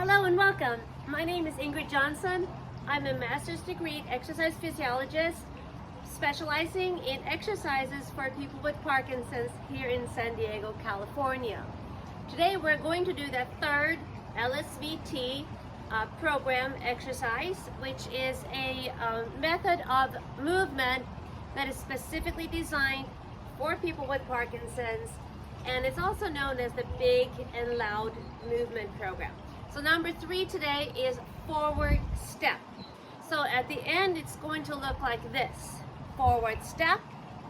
Hello and welcome. My name is Ingrid Johnson. I'm a master's degree exercise physiologist specializing in exercises for people with Parkinson's here in San Diego, California. Today we're going to do the third LSVT program exercise, which is a method of movement that is specifically designed for people with Parkinson's, and it's also known as the Big and Loud Movement Program. So number 3 today is forward step. So at the end it's going to look like this: forward step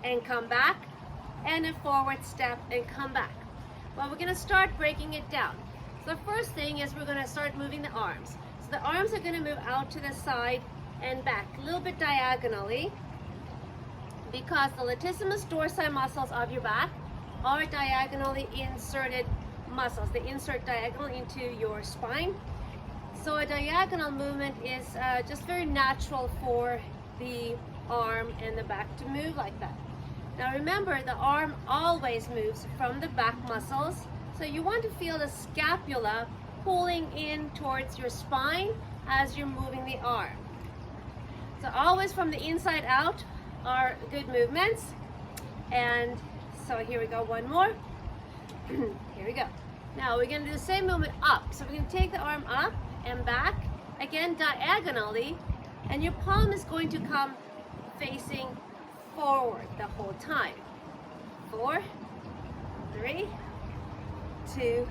and come back, and a forward step and come back. Well, we're going to start breaking it down. So the first thing is we're going to start moving the arms. So the arms are going to move out to the side and back a little bit diagonally, because the latissimus dorsi muscles of your back are diagonally inserted muscles. They insert diagonally into your spine. So a diagonal movement is just very natural for the arm and the back to move like that. Now remember, the arm always moves from the back muscles, so you want to feel the scapula pulling in towards your spine as you're moving the arm. So always from the inside out are good movements. And so here we go, one more. Here we go. Now we're going to do the same movement up. So we're going to take the arm up and back, again diagonally, and your palm is going to come facing forward the whole time. 4, 3, 2,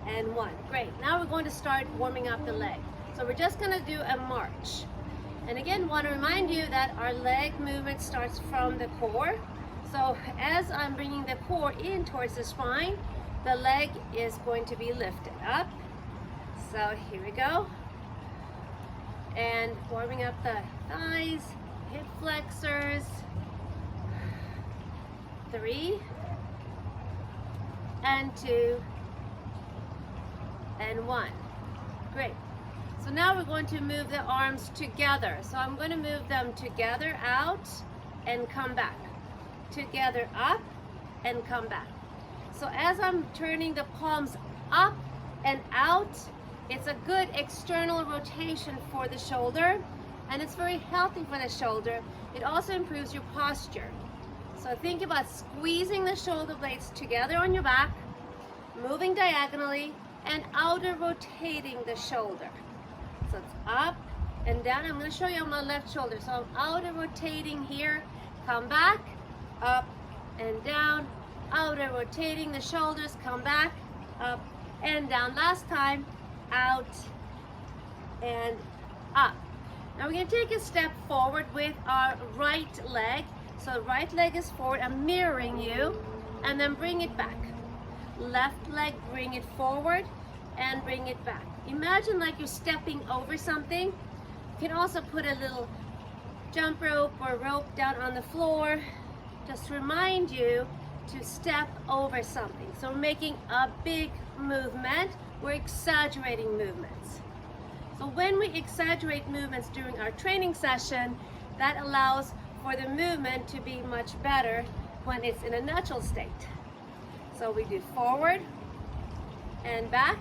and 1. Great. Now we're going to start warming up the leg. So we're just going to do a march. And again, want to remind you that our leg movement starts from the core. So as I'm bringing the core in towards the spine, the leg is going to be lifted up. So here we go. And warming up the thighs, hip flexors. 3, and 2, and 1. Great. So now we're going to move the arms together. So I'm going to move them together out and come back. Together up and come back. So as I'm turning the palms up and out, it's a good external rotation for the shoulder, and it's very healthy for the shoulder. It also improves your posture. So think about squeezing the shoulder blades together on your back, moving diagonally, and outer rotating the shoulder. So it's up and down. I'm going to show you on my left shoulder. So I'm outer rotating here, come back, up and down, outer rotating the shoulders, come back, up and down. Last time, out and up. Now we're going to take a step forward with our right leg. So right leg is forward. I'm mirroring you, and then bring it back. Left leg, bring it forward and bring it back. Imagine like you're stepping over something. You can also put a little jump rope or rope down on the floor. Just remind you to step over something. So we're making a big movement. We're exaggerating movements. So when we exaggerate movements during our training session, that allows for the movement to be much better when it's in a natural state. So we do forward and back,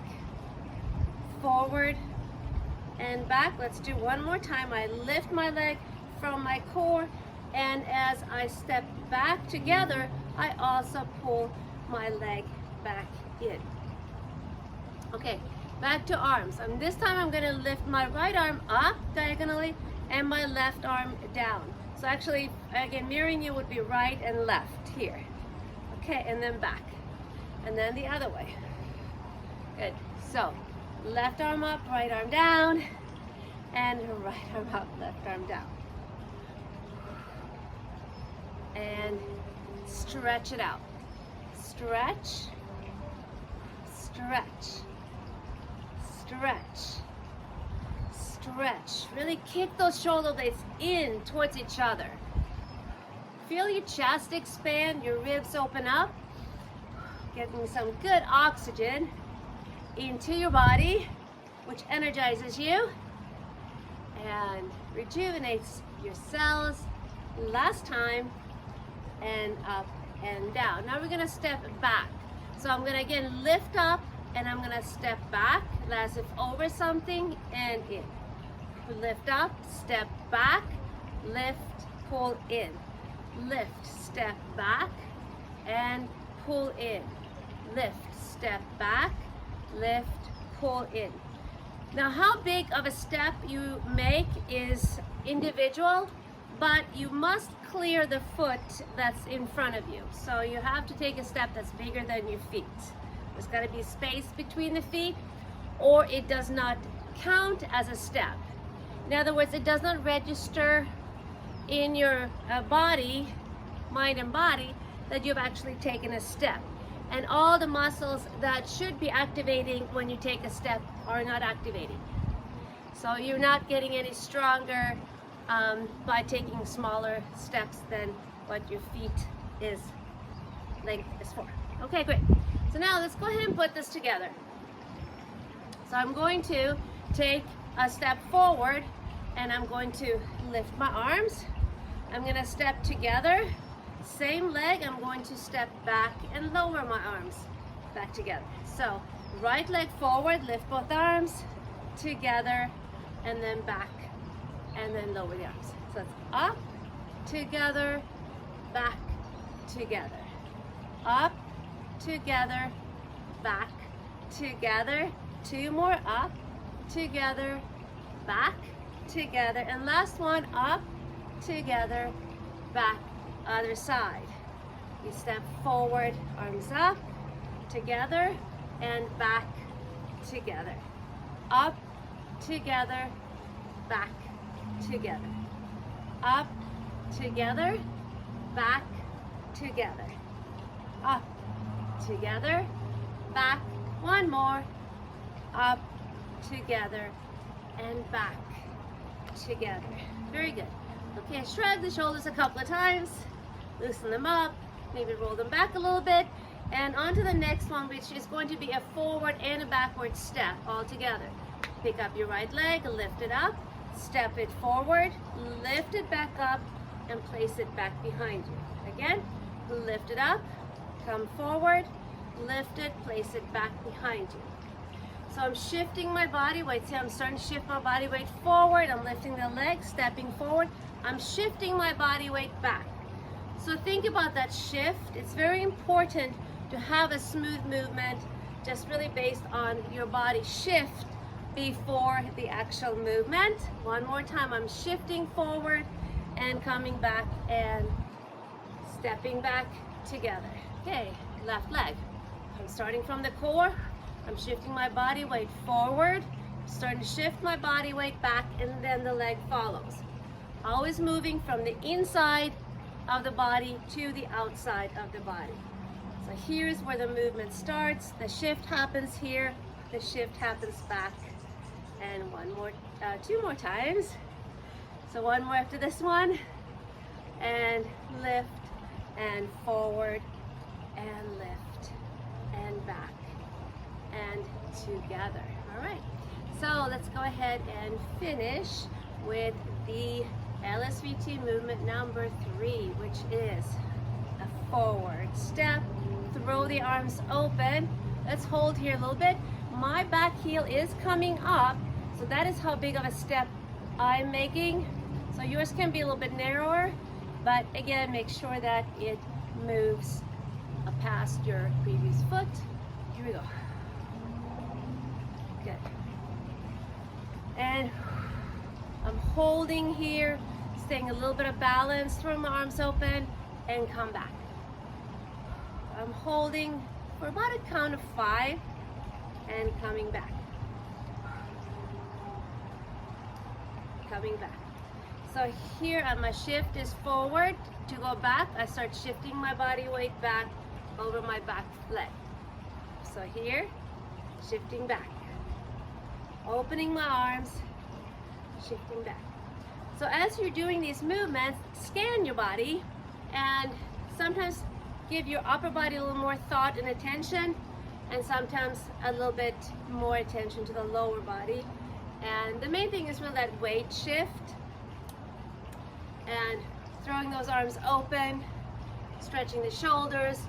forward and back. Let's do one more time. I lift my leg from my core, and as I step back together, I also pull my leg back in. Okay, back to arms. And this time I'm going to lift my right arm up diagonally and my left arm down. So actually, again, mirroring you would be right and left here. Okay, and then back. And then the other way. Good. So, left arm up, right arm down, and right arm up, left arm down. And stretch it out. Stretch, stretch, stretch, stretch. Really kick those shoulder blades in towards each other. Feel your chest expand, your ribs open up, getting some good oxygen into your body, which energizes you and rejuvenates your cells. Last time, and up and down. Now we're going to step back. So I'm going to again lift up and I'm gonna step back as if over something and in. Lift up, step back, lift, pull in. Lift, step back, and pull in. Lift, step back, lift, pull in. Now how big of a step you make is individual, but you must clear the foot that's in front of you. So you have to take a step that's bigger than your feet. There's got to be space between the feet, or it does not count as a step. In other words, it does not register in your body, mind and body, that you've actually taken a step. And all the muscles that should be activating when you take a step are not activating. So you're not getting any stronger by taking smaller steps than what your feet length is for. Okay, great. So now let's go ahead and put this together. So I'm going to take a step forward and I'm going to lift my arms. I'm going to step together. Same leg, I'm going to step back and lower my arms back together. So right leg forward, lift both arms together, and then back, and then lower the arms. So it's up, together, back, together. Up, together, back, together. Two more, up, together, back, together. And last one, up, together, back, other side. You step forward, arms up, together, and back, together. Up, together, back, together. Up, together, back, together. Up, together, back. One more. Up, together, and back, together. Very good. Okay, shrug the shoulders a couple of times. Loosen them up, maybe roll them back a little bit, and on to the next one, which is going to be a forward and a backward step all together. Pick up your right leg, lift it up, step it forward, lift it back up, and place it back behind you. Again, lift it up, come forward, lift it, place it back behind you. So I'm shifting my body weight. See, I'm starting to shift my body weight forward. I'm lifting the leg, stepping forward. I'm shifting my body weight back. So think about that shift. It's very important to have a smooth movement, just really based on your body shift before the actual movement. One more time, I'm shifting forward and coming back and stepping back together. Okay, left leg. I'm starting from the core. I'm shifting my body weight forward, starting to shift my body weight back, and then the leg follows. Always moving from the inside of the body to the outside of the body. So here's where the movement starts. The shift happens here, the shift happens back. And two more times. So one more after this one. And lift, and forward, and lift, and back, and together. All right. So let's go ahead and finish with the LSVT movement number 3, which is a forward step. Throw the arms open. Let's hold here a little bit. My back heel is coming up, so that is how big of a step I'm making. So yours can be a little bit narrower, but again, make sure that it moves past your previous foot. Here we go. Good. And I'm holding here, staying a little bit of balance, throw my arms open, and come back. I'm holding for about a count of 5 and coming back. Coming back. So here my shift is forward. To go back, I start shifting my body weight back over my back leg. So here, shifting back. Opening my arms, shifting back. So as you're doing these movements, scan your body and sometimes give your upper body a little more thought and attention, and sometimes a little bit more attention to the lower body. And the main thing is really that weight shift and throwing those arms open, stretching the shoulders,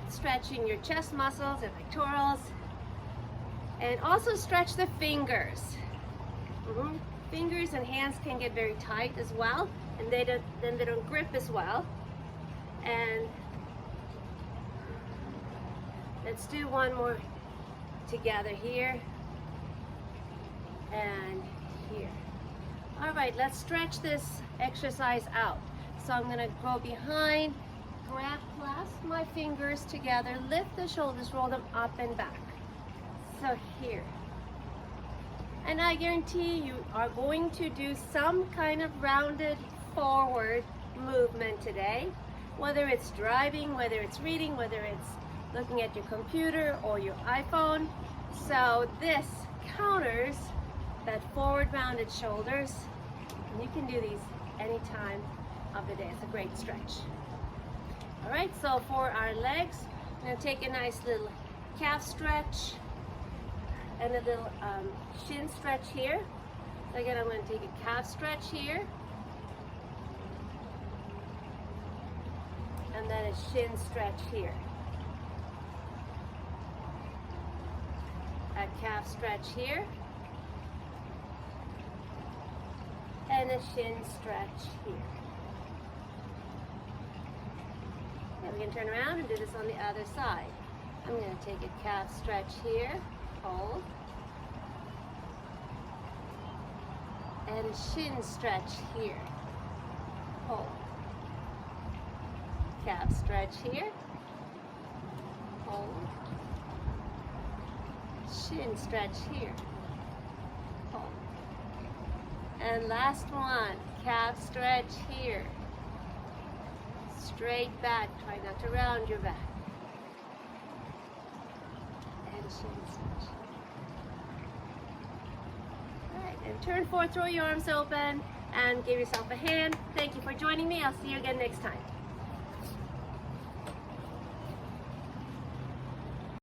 stretching your chest muscles and pectorals, And also stretch the fingers. Fingers and hands can get very tight as well, and then they don't grip as well. And let's do one more together here and here. All right, let's stretch this exercise out. So I'm gonna go behind, clasp my fingers together, lift the shoulders, roll them up and back. So here. And I guarantee you are going to do some kind of rounded forward movement today, whether it's driving, whether it's reading, whether it's looking at your computer or your iPhone. So this counters that forward rounded shoulders, and you can do these any time of the day. It's a great stretch. All right, so for our legs, I'm gonna take a nice little calf stretch and a little shin stretch here. So again, I'm going to take a calf stretch here, and then a shin stretch here. A calf stretch here, and a shin stretch here. And we can turn around and do this on the other side. I'm going to take a calf stretch here, hold, and a shin stretch here, hold, calf stretch here, hold, shin stretch here, hold, and last one, calf stretch here, straight back, try not to round your back, and shin stretch. All right, and turn forward, throw your arms open, and give yourself a hand. Thank you for joining me. I'll see you again next time.